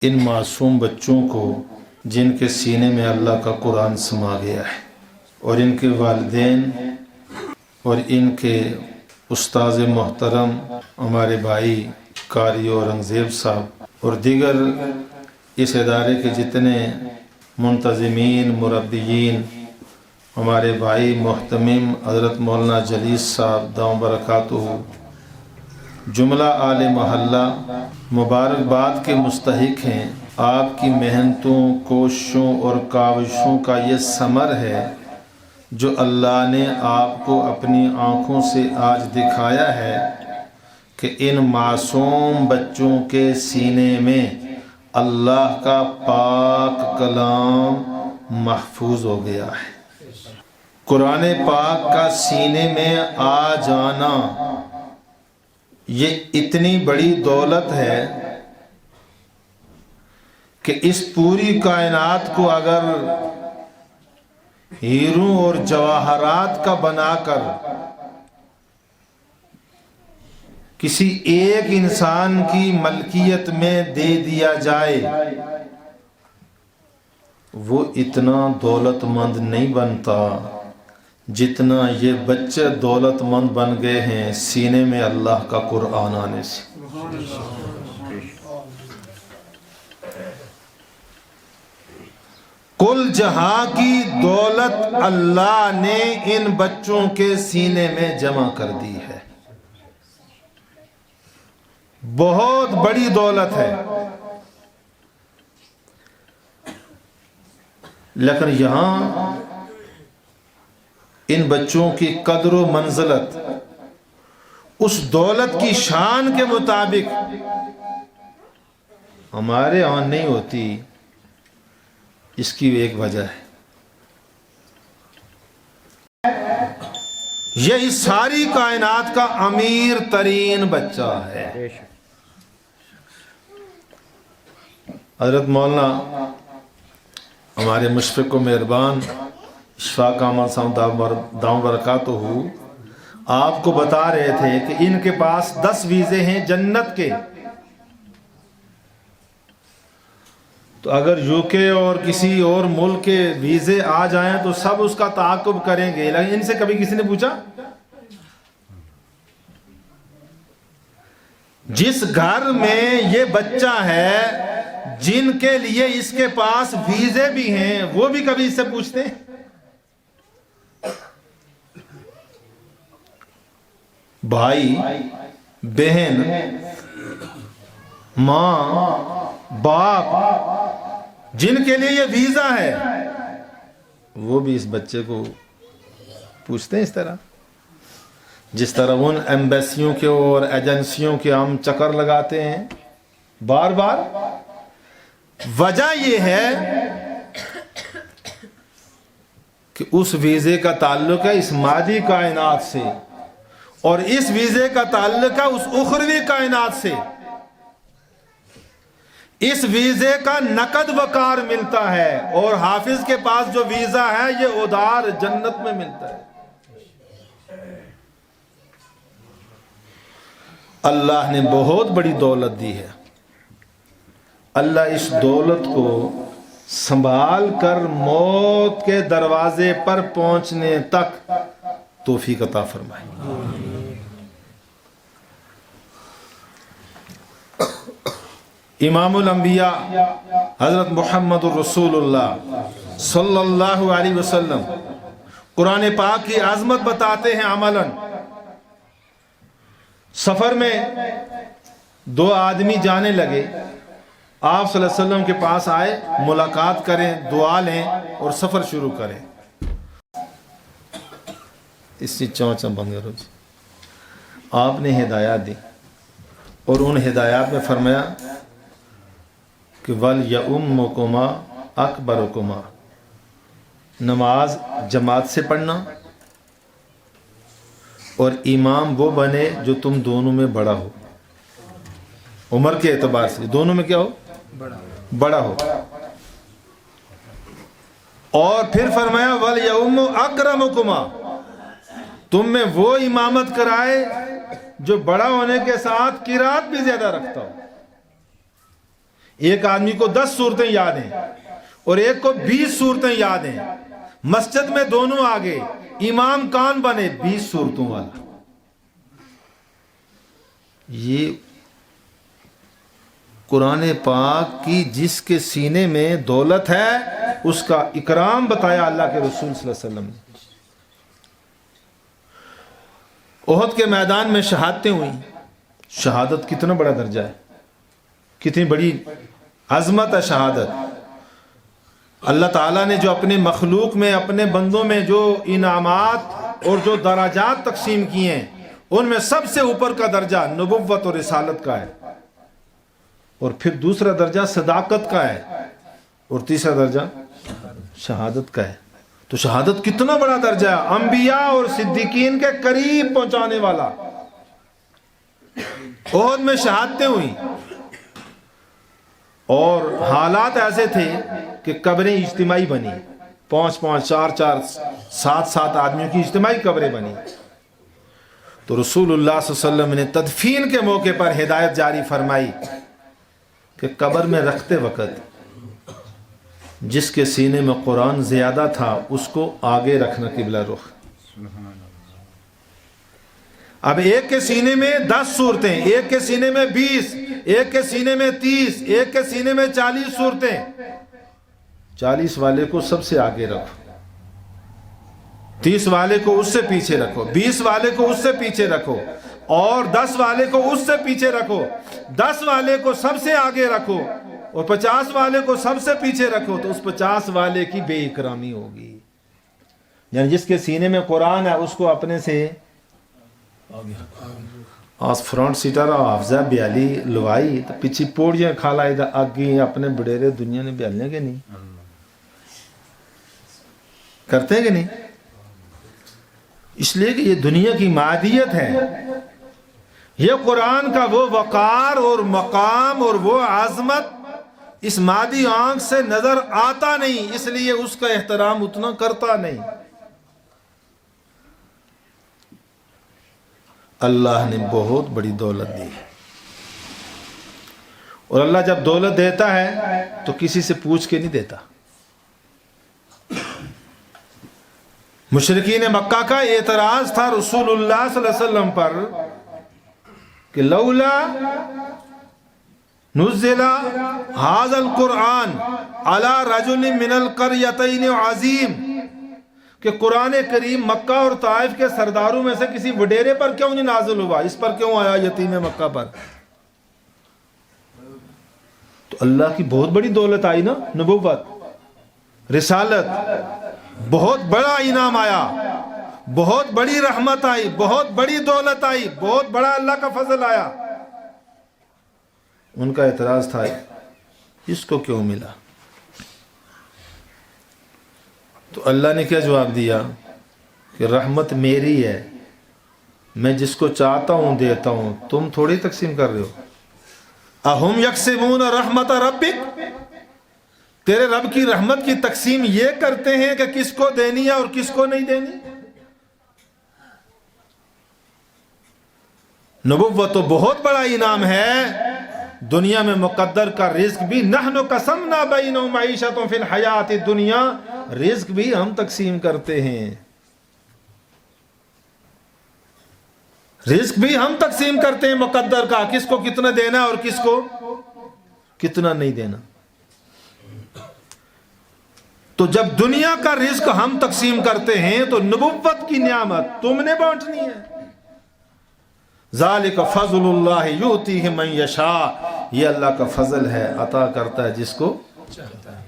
ان معصوم بچوں کو جن کے سینے میں اللہ کا قرآن سما گیا ہے، اور ان کے والدین اور ان کے استاذ محترم ہمارے بھائی قاری اورنگزیب صاحب اور دیگر اس ادارے کے جتنے منتظمین مربیین، ہمارے بھائی محتمم حضرت مولانا جلیس صاحب دام برکاتہ، جملہ آل محلہ مبارکباد کے مستحق ہیں۔ آپ کی محنتوں، کوششوں اور کاوشوں کا یہ ثمر ہے جو اللہ نے آپ کو اپنی آنکھوں سے آج دکھایا ہے کہ ان معصوم بچوں کے سینے میں اللہ کا پاک کلام محفوظ ہو گیا ہے۔ قرآن پاک کا سینے میں آ جانا یہ اتنی بڑی دولت ہے کہ اس پوری کائنات کو اگر ہیروں اور جواہرات کا بنا کر کسی ایک انسان کی ملکیت میں دے دیا جائے، وہ اتنا دولت مند نہیں بنتا جتنا یہ بچے دولت مند بن گئے ہیں سینے میں اللہ کا قرآن آنے سے۔ کل جہاں کی دولت اللہ نے ان بچوں کے سینے میں جمع کر دی ہے، بہت بڑی دولت ہے۔ لیکن یہاں ان بچوں کی قدر و منزلت اس دولت کی شان کے مطابق ہمارے ہاں نہیں ہوتی، اس کی ایک وجہ ہے، یہ اس ساری کائنات کا امیر ترین بچہ ہے۔ حضرت مولانا ہمارے مشفق و مہربان اشفاق احمد صاحب دام برکاتہ آپ کو بتا رہے تھے کہ ان کے پاس 10 ویزے ہیں جنت کے، تو اگر یو کے اور کسی اور ملک کے ویزے آ جائیں تو سب اس کا تعاقب کریں گے، لیکن ان سے کبھی کسی نے پوچھا؟ جس گھر میں یہ بچہ ہے، جن کے لیے اس کے پاس ویزے بھی ہیں، وہ بھی کبھی اس سے پوچھتے ہیں؟ بھائی بہن ماں باپ جن کے لیے یہ ویزا ہے، وہ بھی اس بچے کو پوچھتے ہیں اس طرح، جس طرح ان ایمبیسیوں کے اور ایجنسیوں کے ہم چکر لگاتے ہیں بار بار۔ وجہ یہ ہے کہ اس ویزے کا تعلق ہے اس مادی کائنات سے، اور اس ویزے کا تعلق ہے اس اخروی کائنات سے۔ اس ویزے کا نقد وقار ملتا ہے، اور حافظ کے پاس جو ویزا ہے یہ ادار جنت میں ملتا ہے۔ اللہ نے بہت بڑی دولت دی ہے، اللہ اس دولت کو سنبھال کر موت کے دروازے پر پہنچنے تک توفیق عطا فرمائے۔ امام الانبیاء حضرت محمد الرسول اللہ صلی اللہ علیہ وسلم قرآن پاک کی عظمت بتاتے ہیں عملاً۔ سفر میں 2 آدمی جانے لگے، آپ صلی اللہ علیہ وسلم کے پاس آئے، ملاقات کریں، دعا لیں اور سفر شروع کریں۔ اس سے چونچا بند کرو جی۔ آپ نے ہدایات دی، اور ان ہدایات میں فرمایا کہ وَلْيَؤُمُّكُمَا أَكْبَرُكُمَا، نماز جماعت سے پڑھنا، اور امام وہ بنے جو تم دونوں میں بڑا ہو، عمر کے اعتبار سے دونوں میں کیا ہو؟ بڑا ہو۔ اور پھر فرمایا وَلْيَؤُمُّ أَكْرَمُكُمَا، تم میں وہ امامت کرائے جو بڑا ہونے کے ساتھ قرات بھی زیادہ رکھتا ہو۔ ایک آدمی کو 10 صورتیں یاد ہیں اور ایک کو 20 صورتیں یاد ہیں، مسجد میں دونوں آگے، امام کون بنے؟ 20 صورتوں والا۔ یہ قرآن پاک کی جس کے سینے میں دولت ہے اس کا اکرام بتایا اللہ کے رسول صلی اللہ علیہ وسلم نے۔ احد کے میدان میں شہادتیں ہوئیں۔ شہادت کتنا بڑا درجہ ہے، کتنی بڑی عظمت ہے شہادت۔ اللہ تعالیٰ نے جو اپنے مخلوق میں، اپنے بندوں میں جو انعامات اور جو درجات تقسیم کیے ہیں، ان میں سب سے اوپر کا درجہ نبوت اور رسالت کا ہے، اور پھر دوسرا درجہ صداقت کا ہے، اور تیسرا درجہ شہادت کا ہے۔ تو شہادت کتنا بڑا درجہ ہے، انبیاء اور صدیقین کے قریب پہنچانے والا۔ احد میں شہادتیں ہوئیں اور حالات ایسے تھے کہ قبریں اجتماعی بنی، 5-5 4-4 7-7 آدمیوں کی اجتماعی قبریں بنی۔ تو رسول اللہ صلی اللہ علیہ وسلم نے تدفین کے موقع پر ہدایت جاری فرمائی کہ قبر میں رکھتے وقت جس کے سینے میں قرآن زیادہ تھا اس کو آگے رکھنا قبلہ رخ۔ اب ایک کے سینے میں 10 صورتیں، ایک کے سینے میں 20، ایک کے سینے میں 30، ایک کے سینے میں 40 صورتیں۔ 40 والے کو سب سے آگے رکھو، 30 والے کو اس سے پیچھے رکھو، 20 والے کو اس سے پیچھے رکھو، اور 10 والے کو اس سے پیچھے رکھو، 10 والے کو سب سے آگے رکھو، اور 50 والے کو سب سے پیچھے رکھو۔ تو اس 50 والے کی بے اکرامی ہوگی، یعنی جس کے سینے میں قرآن ہے اس کو اپنے سے آس فرنٹ سیٹر حافظہ بیالی لوائی تو پیچھے پوڑیاں کھالا ادھر آگے اپنے بڑیرے دنیا نے بیالنے کے نہیں کرتے ہیں کہ نہیں؟ اس لیے کہ یہ دنیا کی مادیت ہے، یہ قرآن کا وہ وقار اور مقام اور وہ عظمت اس مادی آنکھ سے نظر آتا نہیں، اس لیے اس کا احترام اتنا کرتا نہیں۔ اللہ نے بہت بڑی دولت دی، اور اللہ جب دولت دیتا ہے تو کسی سے پوچھ کے نہیں دیتا۔ مشرکین مکہ کا اعتراض تھا رسول اللہ صلی اللہ علیہ وسلم پر کہ لولا نزل هذا القرآن على رجل من القريتين عظیم، کہ قرآن کریم مکہ اور طائف کے سرداروں میں سے کسی وڈیرے پر کیوں نہیں نازل ہوا، اس پر کیوں آیا یتیم مکہ پر؟ تو اللہ کی بہت بڑی دولت آئی نا، نبوت، رسالت، بہت بڑا انعام آیا، بہت بڑی رحمت آئی، بہت بڑی دولت آئی، بہت بڑا اللہ کا فضل آیا۔ ان کا اعتراض تھا اس کو کیوں ملا؟ تو اللہ نے کیا جواب دیا کہ رحمت میری ہے، میں جس کو چاہتا ہوں دیتا ہوں، تم تھوڑی تقسیم کر رہے ہو۔ اہم یقسمون رحمت ربک، تیرے رب کی رحمت کی تقسیم یہ کرتے ہیں کہ کس کو دینی ہے اور کس کو نہیں دینی؟ نبوت تو بہت بڑا انعام ہے، دنیا میں مقدر کا رزق بھی، نحن قسمنا بینہم معیشتہم فی الحیات الدنیا، رزق بھی ہم تقسیم کرتے ہیں، رزق بھی ہم تقسیم کرتے ہیں مقدر کا، کس کو کتنا دینا اور کس کو کتنا نہیں دینا۔ تو جب دنیا کا رزق ہم تقسیم کرتے ہیں تو نبوت کی نعمت تم نے بانٹنی ہے۔ ذالک فضل اللہ یؤتیہ من یشاء، یہ اللہ کا فضل ہے، عطا کرتا ہے جس کو چاہتا ہے۔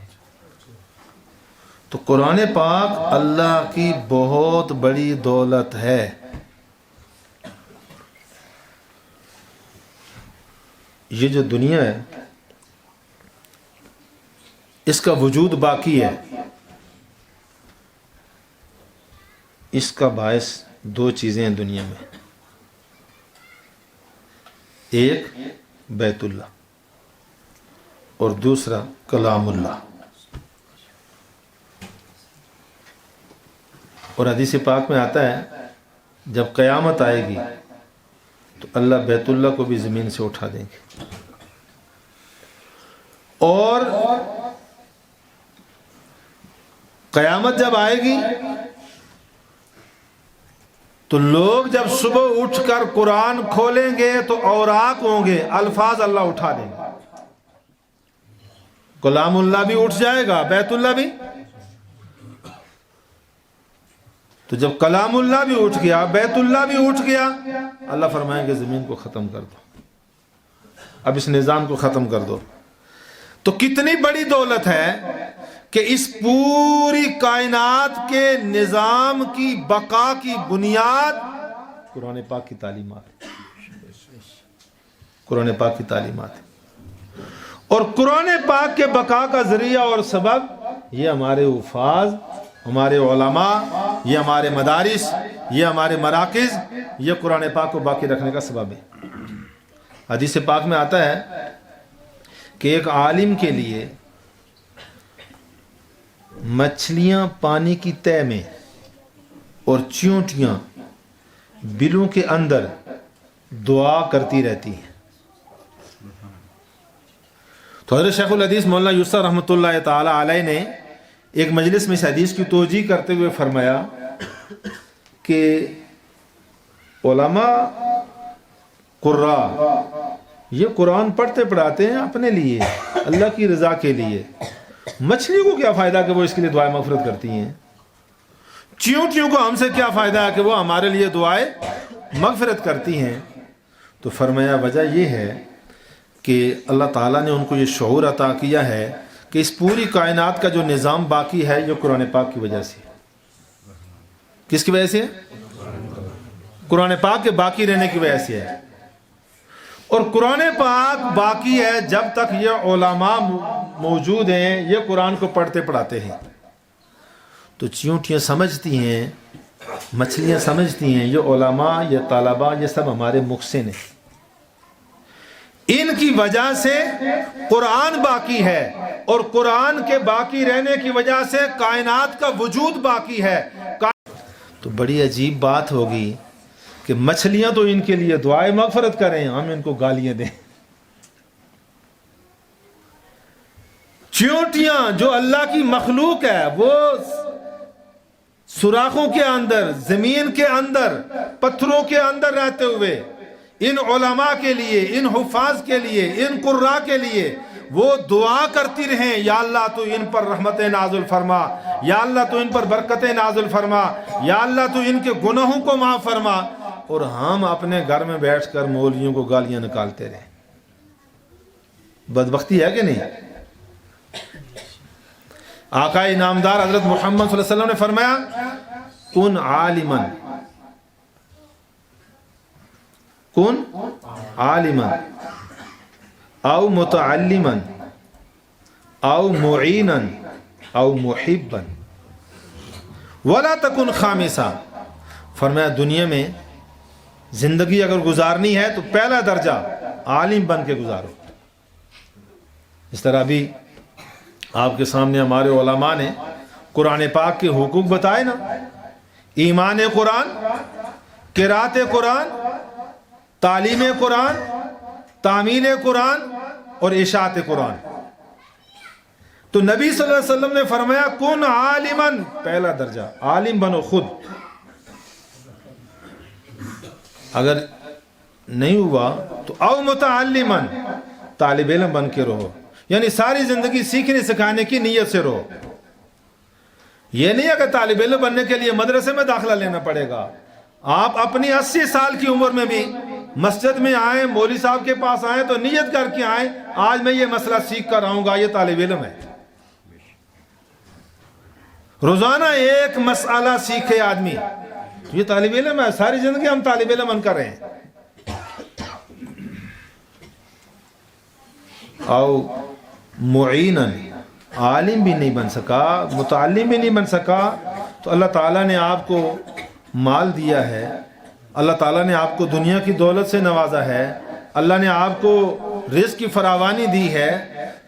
تو قرآن پاک اللہ کی بہت بڑی دولت ہے۔ یہ جو دنیا ہے اس کا وجود باقی ہے، اس کا باعث 2 چیزیں ہیں دنیا میں، ایک بیت اللہ اور دوسرا کلام اللہ۔ اور حدیث پاک میں آتا ہے جب قیامت آئے گی تو اللہ بیت اللہ کو بھی زمین سے اٹھا دیں گے، اور قیامت جب آئے گی تو لوگ جب صبح اٹھ کر قرآن کھولیں گے تو اوراق ہوں گے، الفاظ اللہ اٹھا دیں گے. کلام اللہ بھی اٹھ جائے گا، بیت اللہ بھی. تو جب کلام اللہ بھی اٹھ گیا، بیت اللہ بھی اٹھ گیا، اللہ فرمائیں گے زمین کو ختم کر دو، اب اس نظام کو ختم کر دو. تو کتنی بڑی دولت ہے کہ اس پوری کائنات کے نظام کی بقا کی بنیاد قرآن پاک کی تعلیمات، قرآن پاک کی تعلیمات. اور قرآن پاک کے بقا کا ذریعہ اور سبب یہ ہمارے حفاظ، ہمارے علماء، یہ ہمارے مدارس، یہ ہمارے مراکز، یہ قرآن پاک کو باقی رکھنے کا سبب ہے. حدیث پاک میں آتا ہے کہ ایک عالم کے لیے مچھلیاں پانی کی تہہ میں اور چیونٹیاں بلوں کے اندر دعا کرتی رہتی ہیں. تو حضرت شیخ الحدیث مولانا یوسف رحمۃ اللہ تعالی علیہ نے ایک مجلس میں اس حدیث کی توجیہ کرتے ہوئے فرمایا کہ علماء قراء یہ قرآن پڑھتے پڑھاتے ہیں اپنے لیے، اللہ کی رضا کے لیے. مچھلی کو کیا فائدہ کہ وہ اس کے لیے دعائیں مغفرت کرتی ہیں؟ چیونٹیوں کو ہم سے کیا فائدہ ہے کہ وہ ہمارے لیے دعائیں مغفرت کرتی ہیں؟ تو فرمایا وجہ یہ ہے کہ اللہ تعالیٰ نے ان کو یہ شعور عطا کیا ہے کہ اس پوری کائنات کا جو نظام باقی ہے یہ قرآن پاک کی وجہ سے. کس کی وجہ سے؟ قرآن پاک کے باقی رہنے کی وجہ سے ہے. اور قرآن پاک باقی ہے جب تک یہ علماء موجود ہیں، یہ قرآن کو پڑھتے پڑھاتے ہیں. تو چیونٹیاں سمجھتی ہیں، مچھلیاں سمجھتی ہیں یہ علماء، یہ طلباء، یہ سب ہمارے محسن ہیں. ان کی وجہ سے قرآن باقی ہے، اور قرآن کے باقی رہنے کی وجہ سے کائنات کا وجود باقی ہے. تو بڑی عجیب بات ہوگی کہ مچھلیاں تو ان کے لیے دعائیں مغفرت کریں، ہم ان کو گالیاں دیں. چیونٹیاں جو اللہ کی مخلوق ہے وہ سوراخوں کے اندر، زمین کے اندر، پتھروں کے اندر رہتے ہوئے ان علماء کے لیے، ان حفاظ کے لیے، ان قراء کے لیے وہ دعا کرتی رہیں، یا اللہ تو ان پر رحمتیں نازل فرما، یا اللہ تو ان پر برکتیں نازل فرما، یا اللہ تو ان کے گناہوں کو معاف فرما. اور ہم اپنے گھر میں بیٹھ کر مولویوں کو گالیاں نکالتے رہیں. بدبختی ہے کہ نہیں؟ آقا انعامدار حضرت محمد صلی اللہ علیہ وسلم نے فرمایا کن عالما، کن عالما او متعلما او معینا او محبا ولا تکن خامسا. فرمایا دنیا میں زندگی اگر گزارنی ہے تو پہلا درجہ عالم بن کے گزارو. اس طرح بھی آپ کے سامنے ہمارے علماء نے قرآن پاک کے حقوق بتائے نا، ایمان قرآن، قرات قرآن، تعلیم قرآن، تعمیل قرآن اور اشاعت قرآن. تو نبی صلی اللہ علیہ وسلم نے فرمایا کن عالما، پہلا درجہ عالم بنو خود. اگر نہیں ہوا تو او متعلما، طالب علم بن کے رہو، یعنی ساری زندگی سیکھنے سکھانے کی نیت سے رہو. یہ نہیں ہے کہ طالب علم بننے کے لیے مدرسے میں داخلہ لینا پڑے گا. آپ اپنی 80 سال کی عمر میں بھی مسجد میں آئیں، مولوی صاحب کے پاس آئیں تو نیت کر کے آئیں آج میں یہ مسئلہ سیکھ کر آؤں گا، یہ طالب علم ہے. روزانہ ایک مسئلہ سیکھے آدمی، یہ طالب علم ہے. ساری زندگی ہم طالب علم بن کر رہے ہیں. او معینا، عالم بھی نہیں بن سکا، متعلم بھی نہیں بن سکا، تو اللہ تعالیٰ نے آپ کو مال دیا ہے، اللہ تعالیٰ نے آپ کو دنیا کی دولت سے نوازا ہے، اللہ نے آپ کو رزق کی فراوانی دی ہے،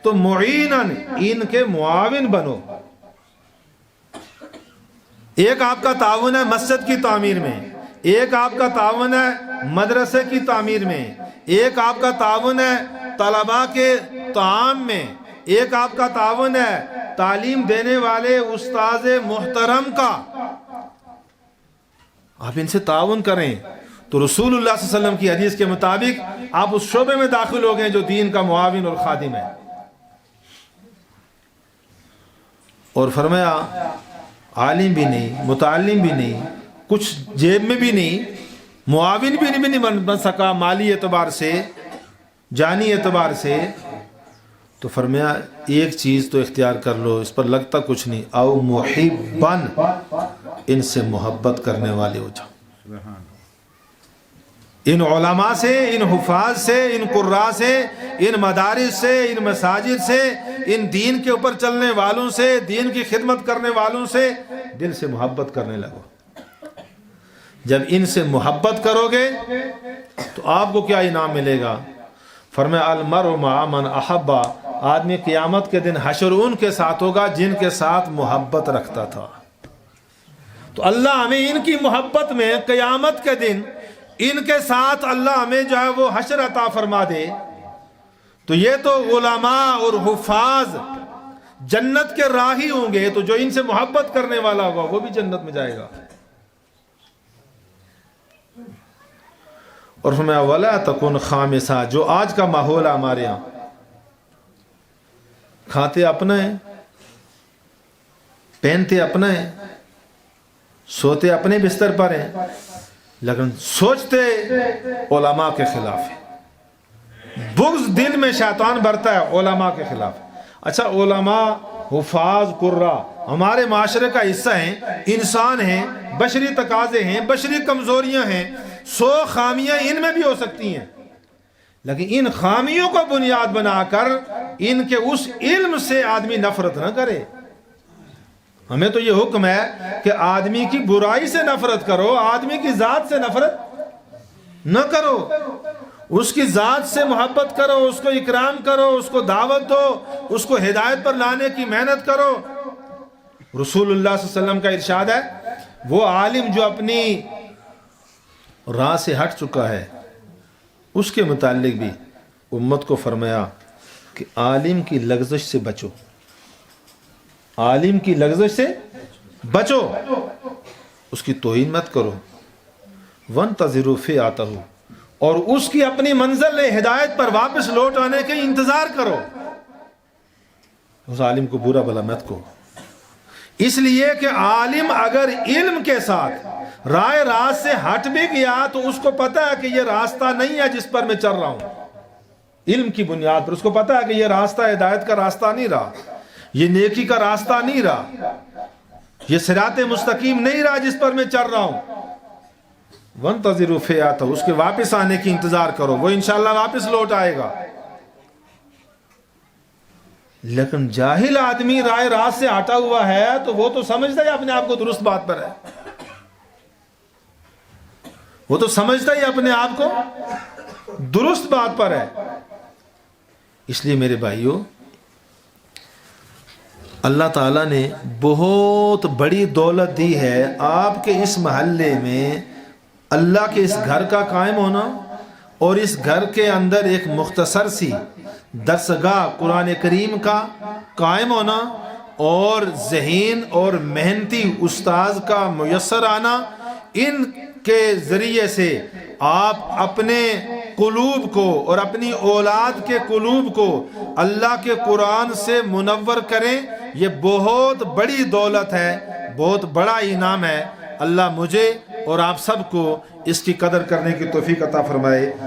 تو معینا ان کے معاون بنو. ایک آپ کا تعاون ہے مسجد کی تعمیر میں، ایک آپ کا تعاون ہے مدرسے کی تعمیر میں، ایک آپ کا تعاون ہے طلباء کے طعام میں، ایک آپ کا تعاون ہے تعلیم دینے والے استاذ محترم کا، آپ ان سے تعاون کریں تو رسول اللہ صلی اللہ علیہ وسلم کی حدیث کے مطابق آپ اس شعبے میں داخل ہو گئے جو دین کا معاون اور خادم ہے۔ اور فرمایا عالم بھی نہیں، متعلم بھی نہیں، کچھ جیب میں بھی نہیں، معاون بھی نہیں بن سکا مالی اعتبار سے، جانی اعتبار سے، تو فرمایا ایک چیز تو اختیار کر لو، اس پر لگتا کچھ نہیں، او محبن، ان سے محبت کرنے والے ہو جاؤ، ان علماء سے، ان حفاظ سے، ان قراء سے، ان مدارس سے، ان مساجد سے، ان دین کے اوپر چلنے والوں سے، دین کی خدمت کرنے والوں سے دل سے محبت کرنے لگو۔ جب ان سے محبت کرو گے تو آپ کو کیا انعام ملے گا؟ فرمایا المرء مع من احب، آدمی قیامت کے دن حشر ان کے ساتھ ہوگا جن کے ساتھ محبت رکھتا تھا۔ تو اللہ ہمیں ان کی محبت میں قیامت کے دن ان کے ساتھ اللہ ہمیں جو ہے وہ حشر عطا فرما دے، تو یہ تو علماء اور حفاظ جنت کے راہی ہوں گے، تو جو ان سے محبت کرنے والا ہوگا وہ بھی جنت میں جائے گا۔ اور فرمایا ولا تکن خامسا، جو آج کا ماحول ہے ہمارے ہاں، کھاتے اپنا ہے، پہنتے اپنا ہے، سوتے اپنے بستر پر ہیں، لیکن سوچتے علماء کے خلاف ہے، بغض دل میں شیطان بھرتا ہے علماء کے خلاف۔ اچھا علماء، حفاظ، قراء ہمارے معاشرے کا حصہ ہیں، انسان ہیں، بشری تقاضے ہیں، بشری کمزوریاں ہیں، 100 خامیاں ان میں بھی ہو سکتی ہیں، لیکن ان خامیوں کو بنیاد بنا کر ان کے اس علم سے آدمی نفرت نہ کرے۔ ہمیں تو یہ حکم ہے کہ آدمی کی برائی سے نفرت کرو، آدمی کی ذات سے نفرت نہ کرو، اس کی ذات سے محبت کرو، اس کو اکرام کرو، اس کو دعوت دو، اس کو ہدایت پر لانے کی محنت کرو۔ رسول اللہ صلی اللہ علیہ وسلم کا ارشاد ہے، وہ عالم جو اپنی راہ سے ہٹ چکا ہے، اس کے متعلق بھی امت کو فرمایا کہ عالم کی لغزش سے بچو، عالم کی لغزش سے بچو، اس کی توہین مت کرو، وانتظروا فیاتہ، اور اس کی اپنی منزل ہدایت پر واپس لوٹ آنے کے انتظار کرو، اس عالم کو برا بھلا مت کو۔ اس لیے کہ عالم اگر علم کے ساتھ رائے راست سے ہٹ بھی گیا تو اس کو پتا ہے کہ یہ راستہ نہیں ہے جس پر میں چل رہا ہوں، علم کی بنیاد پر اس کو پتا ہے کہ یہ راستہ ہدایت کا راستہ نہیں رہا، یہ نیکی کا راستہ نہیں رہا، یہ صراط مستقیم نہیں رہا جس پر میں چل رہا ہوں۔ وانتظروا فیاتہ، اس کے واپس آنے کی انتظار کرو، وہ انشاءاللہ واپس لوٹ آئے گا۔ لیکن جاہل آدمی رائے راست سے ہٹا ہوا ہے تو وہ تو سمجھتا ہے اپنے آپ کو درست بات پر ہے، وہ تو سمجھتا ہی اپنے آپ کو درست بات پر ہے۔ اس لیے میرے بھائیوں، اللہ تعالیٰ نے بہت بڑی دولت دی ہے آپ کے اس محلے میں، اللہ کے اس گھر کا قائم ہونا، اور اس گھر کے اندر ایک مختصر سی درسگاہ قرآن کریم کا قائم ہونا، اور ذہین اور محنتی استاذ کا میسر آنا، ان کے ذریعے سے آپ اپنے قلوب کو اور اپنی اولاد کے قلوب کو اللہ کے قرآن سے منور کریں، یہ بہت بڑی دولت ہے، بہت بڑا انعام ہے۔ اللہ مجھے اور آپ سب کو اس کی قدر کرنے کی توفیق عطا فرمائے۔